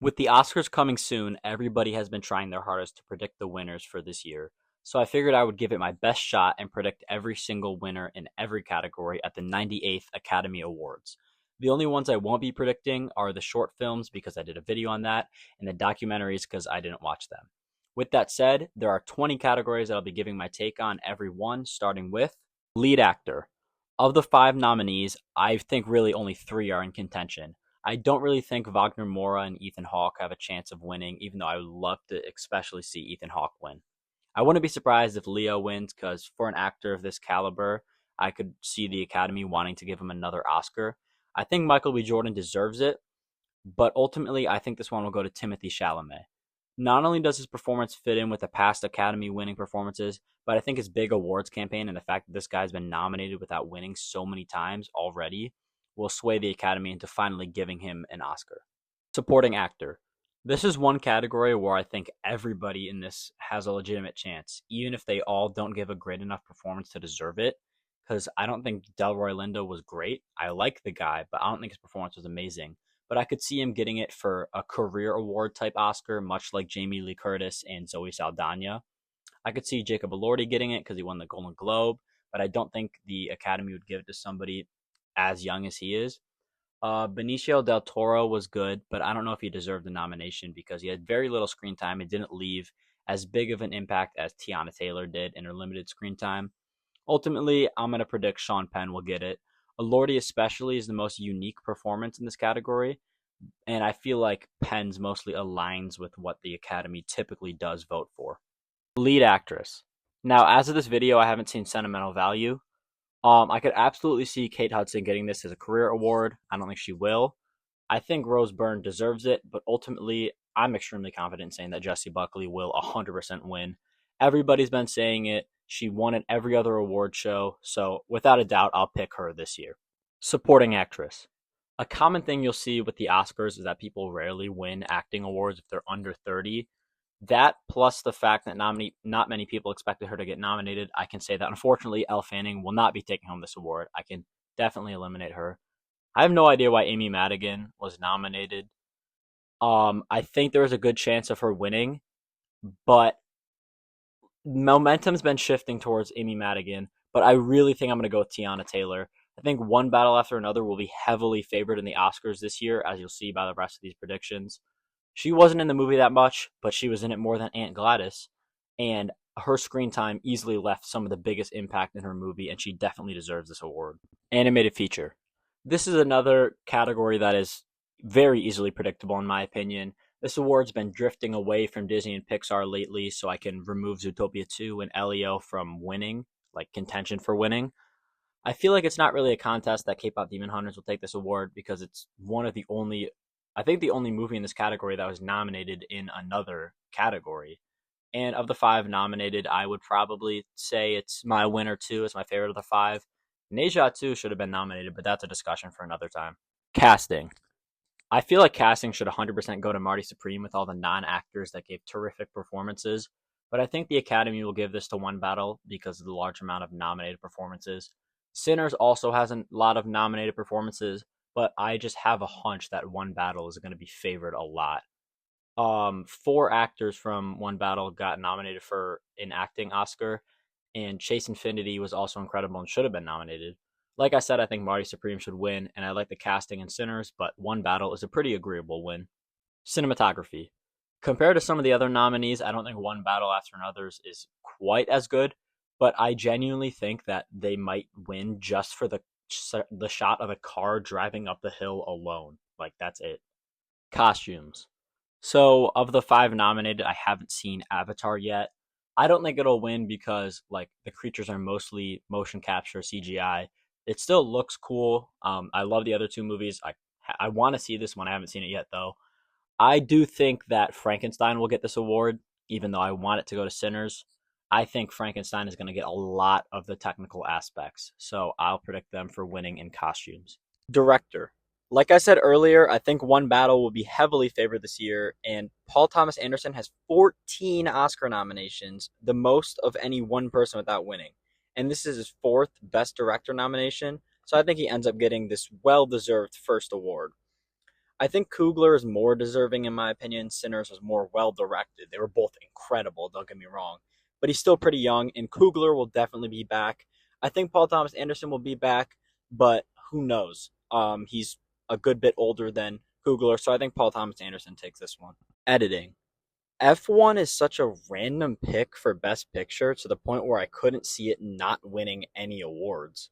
With the Oscars coming soon, everybody has been trying their hardest to predict the winners for this year. So I figured I would give it my best shot and predict every single winner in every category at the 98th Academy Awards. The only ones I won't be predicting are the short films because I did a video on that, and the documentaries because I didn't watch them. With that said, there are 20 categories that I'll be giving my take on every one, starting with lead actor. Of the five nominees, I think really only three are in contention. I don't really think Wagner Moura and Ethan Hawke have a chance of winning, even though I would love to especially see Ethan Hawke win. I wouldn't be surprised if Leo wins, because for an actor of this caliber, I could see the Academy wanting to give him another Oscar. I think Michael B. Jordan deserves it, but ultimately, I think this one will go to Timothée Chalamet. Not only does his performance fit in with the past Academy winning performances, but I think his big awards campaign and the fact that this guy's been nominated without winning so many times already will sway the Academy into finally giving him an Oscar. Supporting actor. This is one category where I think everybody in this has a legitimate chance, even if they all don't give a great enough performance to deserve it. Because I don't think Delroy Lindo was great. I like the guy, but I don't think his performance was amazing. But I could see him getting it for a career award type Oscar, much like Jamie Lee Curtis and Zoe Saldana. I could see Jacob Elordi getting it because he won the Golden Globe, but I don't think the Academy would give it to somebody as young as he is. Benicio del Toro was good, but I don't know if he deserved the nomination because he had very little screen time and didn't leave as big of an impact as Tiana Taylor did in her limited screen time. Ultimately, I'm going to predict Sean Penn will get it. Elordi especially is the most unique performance in this category, and I feel like Penn's mostly aligns with what the Academy typically does vote for. Lead actress. Now, as of this video, I haven't seen Sentimental Value. I could absolutely see Kate Hudson getting this as a career award. I don't think she will. I think Rose Byrne deserves it, but ultimately, I'm extremely confident in saying that Jessie Buckley will 100% win. Everybody's been saying it. She won at every other award show, so without a doubt, I'll pick her this year. Supporting actress. A common thing you'll see with the Oscars is that people rarely win acting awards if they're under 30. That plus the fact that not many people expected her to get nominated, I can say that unfortunately Elle Fanning will not be taking home this award. I can definitely eliminate her. I have no idea why Amy Madigan was nominated. I think there is a good chance of her winning, but momentum's been shifting towards Amy Madigan. But I really think I'm going to go with Tiana Taylor. I think One Battle After Another will be heavily favored in the Oscars this year, as you'll see by the rest of these predictions. She wasn't in the movie that much, but she was in it more than Aunt Gladys, and her screen time easily left some of the biggest impact in her movie, and she definitely deserves this award. Animated feature. This is another category that is very easily predictable, in my opinion. This award's been drifting away from Disney and Pixar lately, so I can remove Zootopia 2 and Elio from winning, like contention for winning. I feel like it's not really a contest that K-pop Demon Hunters will take this award because it's one of the only, I think the only movie in this category that was nominated in another category. And of the five nominated, I would probably say it's my winner too. It's my favorite of the five. Neja too should have been nominated, but that's a discussion for another time. Casting. I feel like casting should 100% go to Marty Supreme with all the non-actors that gave terrific performances. But I think the Academy will give this to One Battle because of the large amount of nominated performances. Sinners also has a lot of nominated performances, but I just have a hunch that One Battle is going to be favored a lot. Four actors from One Battle got nominated for an acting Oscar, and Chase Infinity was also incredible and should have been nominated. Like I said, I think Marty Supreme should win, and I like the casting in Sinners, but One Battle is a pretty agreeable win. Cinematography. Compared to some of the other nominees, I don't think One Battle After Another's is quite as good, but I genuinely think that they might win just for the shot of a car driving up the hill alone. Like, that's it. Costumes. So, of the five nominated, I haven't seen Avatar yet. I don't think it'll win because, like, the creatures are mostly motion capture CGI. It still looks cool. I love the other two movies. I want to see this one. I haven't seen it yet, though. I do think that Frankenstein will get this award, even though I want it to go to Sinners. I think Frankenstein is going to get a lot of the technical aspects, so I'll predict them for winning in costumes. Director. Like I said earlier, I think One Battle will be heavily favored this year, and Paul Thomas Anderson has 14 Oscar nominations, the most of any one person without winning. And this is his fourth Best Director nomination, so I think he ends up getting this well-deserved first award. I think Coogler is more deserving in my opinion. Sinners was more well directed. They were both incredible, don't get me wrong. But he's still pretty young, and Coogler will definitely be back. I think Paul Thomas Anderson will be back, but who knows? He's a good bit older than Coogler, so I think Paul Thomas Anderson takes this one. Editing. F1 is such a random pick for Best Picture to the point where I couldn't see it not winning any awards.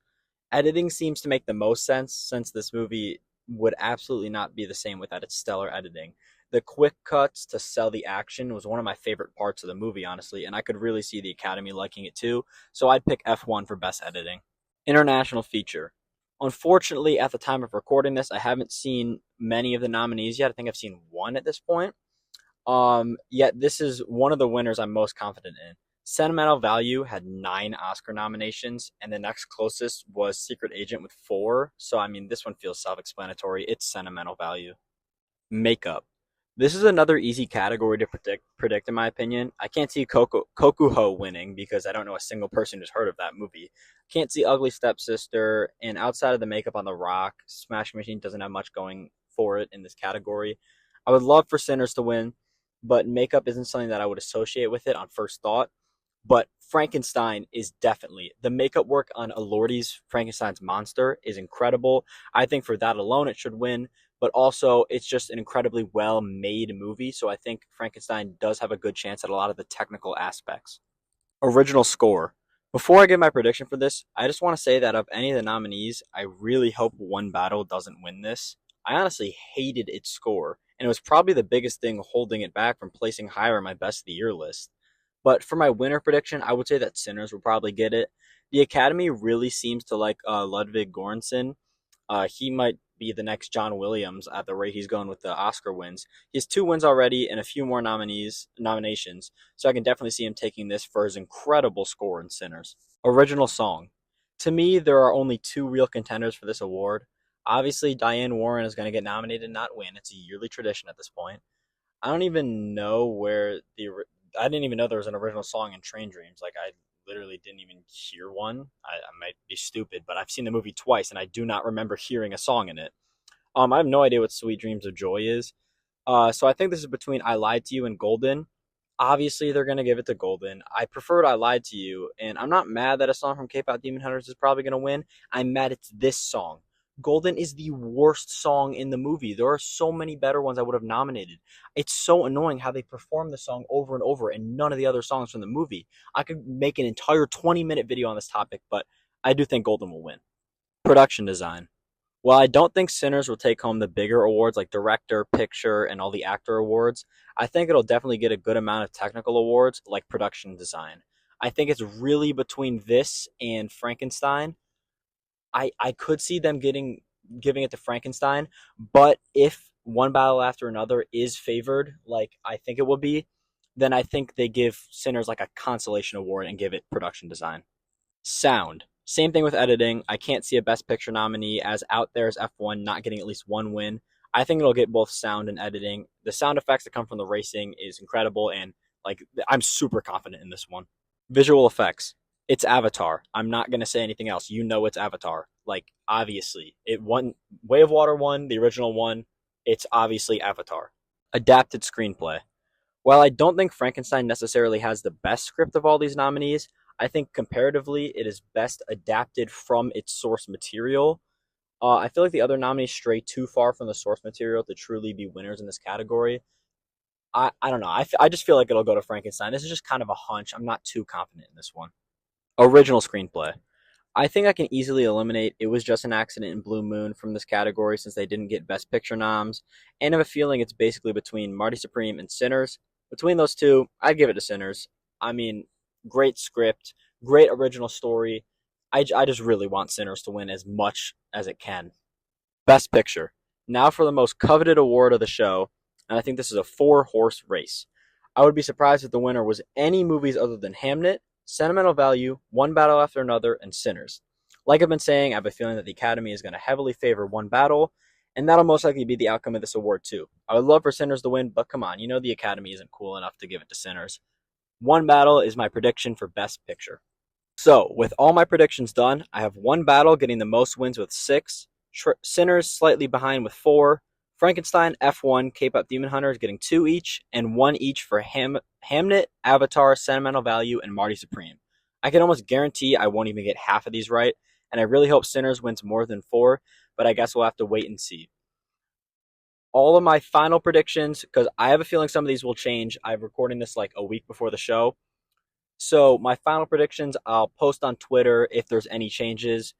Editing seems to make the most sense since this movie would absolutely not be the same without its stellar editing. The quick cuts to sell the action was one of my favorite parts of the movie, honestly, and I could really see the Academy liking it too, so I'd pick F1 for Best Editing. International Feature. Unfortunately, at the time of recording this, I haven't seen many of the nominees yet. I think I've seen one at this point. Yet this is one of the winners I'm most confident in. Sentimental Value had 9 Oscar nominations, and the next closest was Secret Agent with 4. So, I mean, this one feels self-explanatory. It's Sentimental Value. Makeup. This is another easy category to predict in my opinion. I can't see Kokuho winning because I don't know a single person who's heard of that movie. Can't see Ugly Stepsister, and outside of the makeup on The Rock, Smash Machine doesn't have much going for it in this category. I would love for Sinners to win, but makeup isn't something that I would associate with it on first thought. But Frankenstein is definitely, the makeup work on Elordi's Frankenstein's monster is incredible. I think for that alone it should win, but also it's just an incredibly well made movie, so I think Frankenstein does have a good chance at a lot of the technical aspects. Original score. Before I give my prediction for this, I just want to say that of any of the nominees, I really hope One Battle doesn't win this. I honestly hated its score, and it was probably the biggest thing holding it back from placing higher on my best of the year list. But for my winner prediction, I would say that Sinners will probably get it. The Academy really seems to like Ludwig Göransson. He might be the next John Williams at the rate he's going with the Oscar wins. He has 2 wins already and a few more nominations, so I can definitely see him taking this for his incredible score in Sinners. Original Song. To me, there are only 2 real contenders for this award. Obviously, Diane Warren is going to get nominated and not win. It's a yearly tradition at this point. I don't even know where I didn't even know there was an original song in Train Dreams. Like, I literally didn't even hear one. I might be stupid, but I've seen the movie twice, and I do not remember hearing a song in it. I have no idea what Sweet Dreams of Joy is. So I think this is between I Lied to You and Golden. Obviously, they're going to give it to Golden. I preferred I Lied to You, and I'm not mad that a song from K-Pop Demon Hunters is probably going to win. I'm mad it's this song. Golden is the worst song in the movie. There are so many better ones I would have nominated. It's so annoying how they perform the song over and over and none of the other songs from the movie. I could make an entire 20-minute video on this topic, but I do think Golden will win. Production design. While I don't think Sinners will take home the bigger awards like director, picture, and all the actor awards, I think it'll definitely get a good amount of technical awards like production design. I think it's really between this and Frankenstein. I could see them giving it to Frankenstein, but if One Battle After Another is favored, like I think it will be, then I think they give Sinners like a consolation award and give it production design. Sound. Same thing with editing. I can't see a Best Picture nominee as out there as F1 not getting at least one win. I think it'll get both sound and editing. The sound effects that come from the racing is incredible, and like I'm super confident in this one. Visual effects. It's Avatar. I'm not going to say anything else. You know it's Avatar. Like, obviously. It won. Way of Water won, the original one. It's obviously Avatar. Adapted screenplay. While I don't think Frankenstein necessarily has the best script of all these nominees, I think comparatively it is best adapted from its source material. I feel like the other nominees stray too far from the source material to truly be winners in this category. I don't know. I just feel like it'll go to Frankenstein. This is just kind of a hunch. I'm not too confident in this one. Original screenplay. I think I can easily eliminate It Was Just an Accident in Blue Moon from this category since they didn't get Best Picture noms, and I have a feeling it's basically between Marty Supreme and Sinners. Between those two, I'd give it to Sinners. I mean, great script, great original story. I just really want Sinners to win as much as it can. Best Picture. Now for the most coveted award of the show, and I think this is a 4-horse race. I would be surprised if the winner was any movies other than Hamnet, Sentimental Value, One Battle After Another, and Sinners. Like I've been saying, I have a feeling that the Academy is going to heavily favor One Battle, and that'll most likely be the outcome of this award too. I would love for Sinners to win, but come on, you know the Academy isn't cool enough to give it to Sinners. One Battle is my prediction for Best Picture. So, with all my predictions done, I have One Battle getting the most wins with 6, Sinners slightly behind with 4, Frankenstein, F1, K-pop Demon Hunter is getting 2 each, and 1 each for Hamnet, Avatar, Sentimental Value, and Marty Supreme. I can almost guarantee I won't even get half of these right, and I really hope Sinners wins more than 4, but I guess we'll have to wait and see. All of my final predictions, because I have a feeling some of these will change. I'm recording this like a week before the show. So my final predictions, I'll post on Twitter if there's any changes.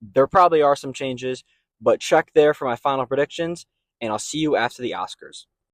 There probably are some changes, but check there for my final predictions, and I'll see you after the Oscars.